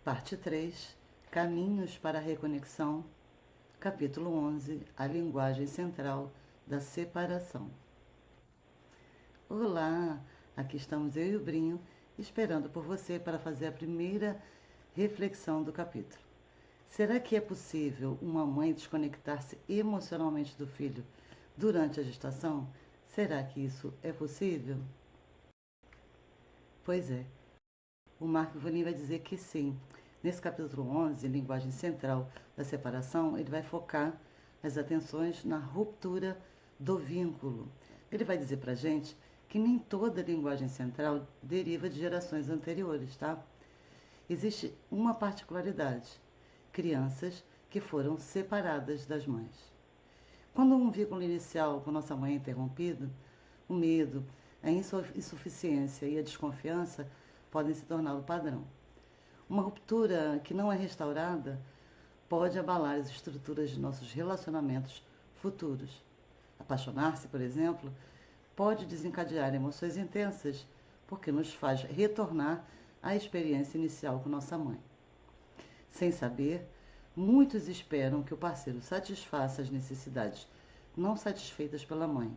Parte 3, Caminhos para a Reconexão, capítulo 11, A Linguagem Central da Separação. Olá, aqui estamos eu e o Brinho, esperando por você para fazer a primeira reflexão do capítulo. Será que é possível uma mãe desconectar-se emocionalmente do filho durante a gestação? Será que isso é possível? Pois é, o Mark Vanin vai dizer que sim. Nesse capítulo 11, Linguagem Central da Separação, ele vai focar as atenções na ruptura do vínculo. Ele vai dizer pra gente que nem toda linguagem central deriva de gerações anteriores, tá? Existe uma particularidade: crianças que foram separadas das mães. Quando um vínculo inicial com nossa mãe é interrompido, o medo, a insuficiência e a desconfiança podem se tornar o padrão. Uma ruptura que não é restaurada pode abalar as estruturas de nossos relacionamentos futuros. Apaixonar-se, por exemplo, pode desencadear emoções intensas, porque nos faz retornar à experiência inicial com nossa mãe. Sem saber, muitos esperam que o parceiro satisfaça as necessidades não satisfeitas pela mãe.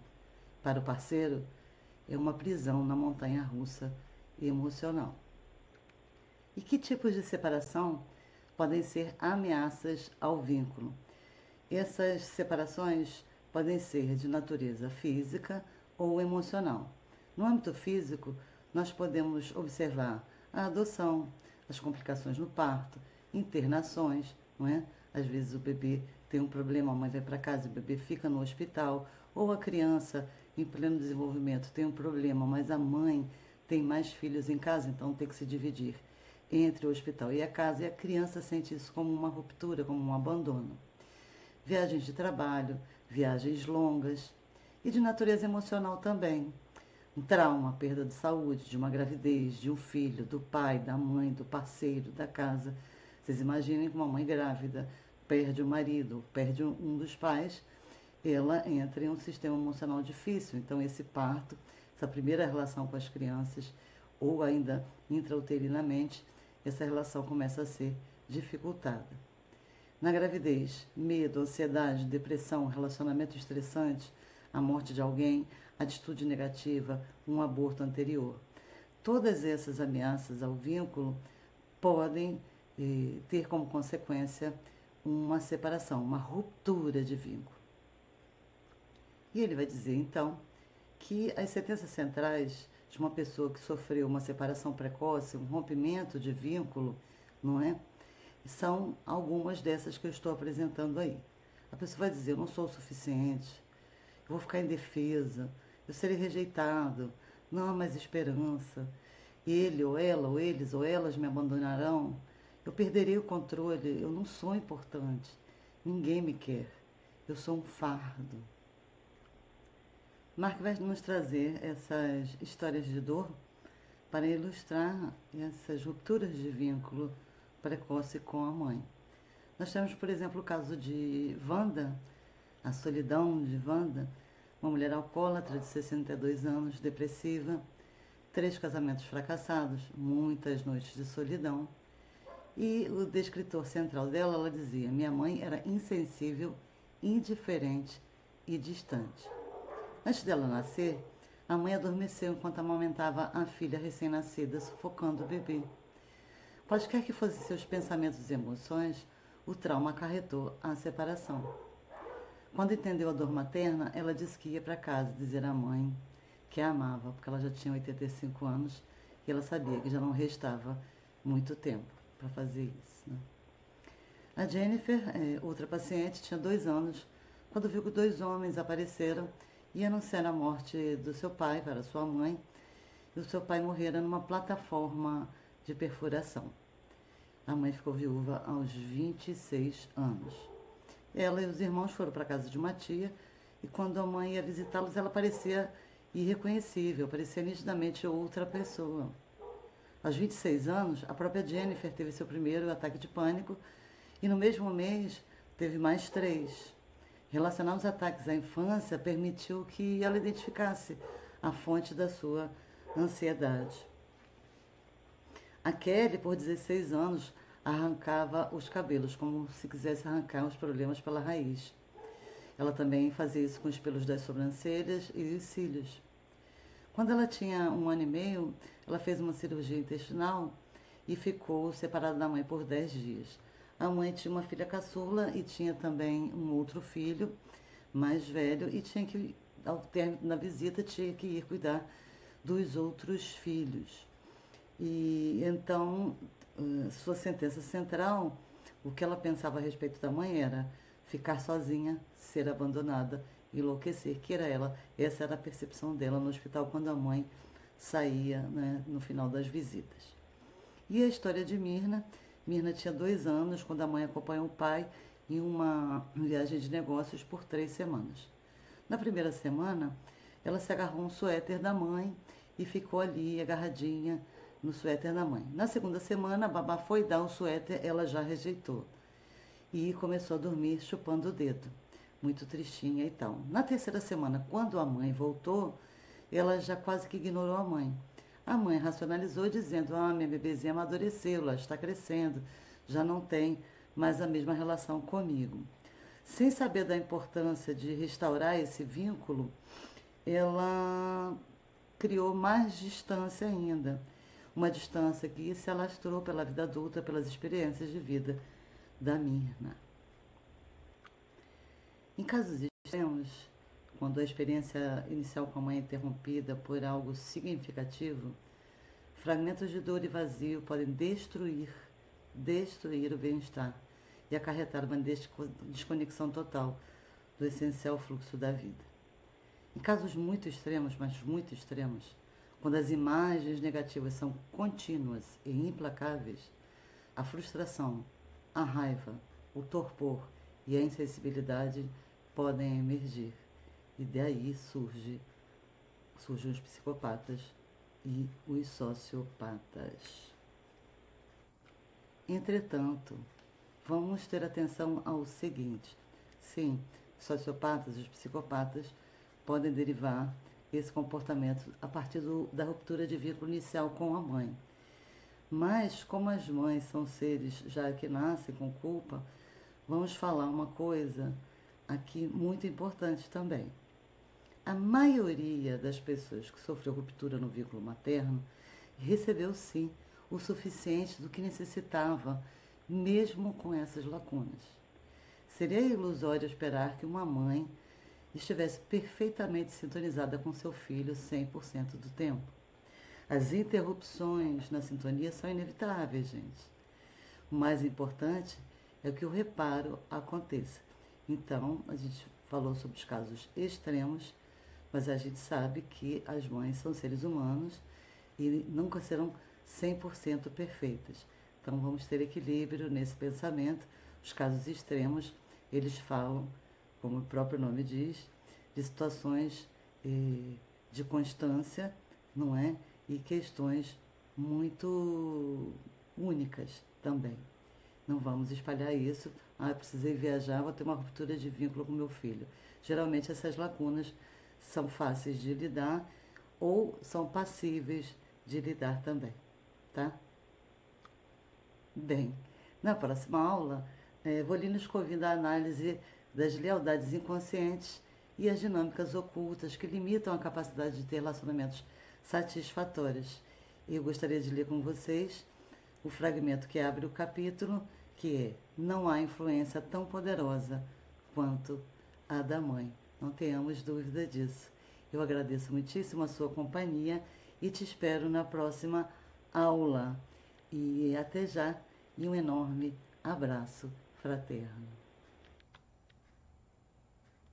Para o parceiro, é uma prisão na montanha-russa emocional. E que tipos de separação podem ser ameaças ao vínculo? Essas separações podem ser de natureza física ou emocional. No âmbito físico, nós podemos observar a adoção, as complicações no parto, internações, não é? Às vezes o bebê tem um problema, a mãe vai para casa e o bebê fica no hospital, ou a criança em pleno desenvolvimento tem um problema, mas a mãe tem mais filhos em casa, então tem que se dividir entre o hospital e a casa, e a criança sente isso como uma ruptura, como um abandono. Viagens de trabalho, viagens longas e de natureza emocional também. Um trauma, perda de saúde, de uma gravidez, de um filho, do pai, da mãe, do parceiro, da casa. Vocês imaginem que uma mãe grávida perde o marido, perde um dos pais, ela entra em um sistema emocional difícil. Então esse parto, essa primeira relação com as crianças, ou ainda intrauterinamente, essa relação começa a ser dificultada. Na gravidez, medo, ansiedade, depressão, relacionamento estressante, a morte de alguém, atitude negativa, um aborto anterior. Todas essas ameaças ao vínculo podem ter como consequência uma separação, uma ruptura de vínculo. E ele vai dizer, então, que as sentenças centrais de uma pessoa que sofreu uma separação precoce, um rompimento de vínculo, não é? São algumas dessas que eu estou apresentando aí. A pessoa vai dizer, eu não sou o suficiente, eu vou ficar indefesa, eu serei rejeitado, não há mais esperança, ele ou ela, ou eles ou elas me abandonarão, eu perderei o controle, eu não sou importante, ninguém me quer, eu sou um fardo. Mark vai nos trazer essas histórias de dor para ilustrar essas rupturas de vínculo precoce com a mãe. Nós temos, por exemplo, o caso de Wanda, a solidão de Wanda, uma mulher alcoólatra de 62 anos, depressiva, 3 casamentos fracassados, muitas noites de solidão. E o descritor central dela, ela dizia, minha mãe era insensível, indiferente e distante. Antes dela nascer, a mãe adormeceu enquanto amamentava a filha recém-nascida, sufocando o bebê. Quaisquer que fossem seus pensamentos e emoções, o trauma acarretou a separação. Quando entendeu a dor materna, ela disse que ia para casa dizer à mãe que a amava, porque ela já tinha 85 anos e ela sabia que já não restava muito tempo para fazer isso. Né? A Jennifer, outra paciente, tinha 2 anos quando viu que 2 homens apareceram e anunciaram a morte do seu pai para sua mãe, e o seu pai morrera numa plataforma de perfuração. A mãe ficou viúva aos 26 anos. Ela e os irmãos foram para a casa de uma tia, e quando a mãe ia visitá-los, ela parecia irreconhecível, parecia nitidamente outra pessoa. Aos 26 anos, a própria Jennifer teve seu primeiro ataque de pânico, e no mesmo mês teve mais 3. Relacionar os ataques à infância permitiu que ela identificasse a fonte da sua ansiedade. A Kelly, por 16 anos, arrancava os cabelos, como se quisesse arrancar os problemas pela raiz. Ela também fazia isso com os pelos das sobrancelhas e os cílios. Quando ela tinha 1 ano e meio, ela fez uma cirurgia intestinal e ficou separada da mãe por 10 dias. A mãe tinha uma filha caçula e tinha também um outro filho mais velho e tinha que, ao término da visita, tinha que ir cuidar dos outros filhos. E então, sua sentença central, o que ela pensava a respeito da mãe era ficar sozinha, ser abandonada, enlouquecer, que era ela. Essa era a percepção dela no hospital quando a mãe saía, né, no final das visitas. E a história de Mirna. Mirna tinha 2 anos quando a mãe acompanhou o pai em uma viagem de negócios por 3 semanas. Na primeira semana, ela se agarrou a um suéter da mãe e ficou ali agarradinha no suéter da mãe. Na segunda semana, a babá foi dar o suéter, ela já rejeitou. E começou a dormir chupando o dedo, muito tristinha e tal. Na terceira semana, quando a mãe voltou, ela já quase que ignorou a mãe. A mãe racionalizou dizendo: "Ah, minha bebezinha amadureceu, ela está crescendo, já não tem mais a mesma relação comigo." Sem saber da importância de restaurar esse vínculo, ela criou mais distância ainda. Uma distância que se alastrou pela vida adulta, pelas experiências de vida da Mirna. Em casos extremos, quando a experiência inicial com a mãe é interrompida por algo significativo, fragmentos de dor e vazio podem destruir o bem-estar e acarretar uma desconexão total do essencial fluxo da vida. Em casos muito extremos, mas muito extremos, quando as imagens negativas são contínuas e implacáveis, a frustração, a raiva, o torpor e a insensibilidade podem emergir. E daí surgem os psicopatas e os sociopatas. Entretanto, vamos ter atenção ao seguinte: sim, os sociopatas e os psicopatas podem derivar esse comportamento a partir da ruptura de vínculo inicial com a mãe. Mas, como as mães são seres já que nascem com culpa, vamos falar uma coisa aqui muito importante também. A maioria das pessoas que sofreu ruptura no vínculo materno recebeu sim o suficiente do que necessitava, mesmo com essas lacunas. Seria ilusório esperar que uma mãe estivesse perfeitamente sintonizada com seu filho 100% do tempo. As interrupções na sintonia são inevitáveis, gente. O mais importante é que o reparo aconteça. Então, a gente falou sobre os casos extremos, mas a gente sabe que as mães são seres humanos e nunca serão 100% perfeitas. Então, vamos ter equilíbrio nesse pensamento. Os casos extremos, eles falam, como o próprio nome diz, de situações de constância, não é? E questões muito únicas também. Não vamos espalhar isso. Ah, eu precisei viajar, vou ter uma ruptura de vínculo com meu filho. Geralmente essas lacunas são fáceis de lidar ou são passíveis de lidar também, tá? Bem, na próxima aula, vou lhe nos convidar a análise das lealdades inconscientes e as dinâmicas ocultas que limitam a capacidade de ter relacionamentos satisfatórios. Eu gostaria de ler com vocês o fragmento que abre o capítulo, que é: não há influência tão poderosa quanto a da mãe. Não tenhamos dúvida disso. Eu agradeço muitíssimo a sua companhia e te espero na próxima aula. E até já, e um enorme abraço fraterno.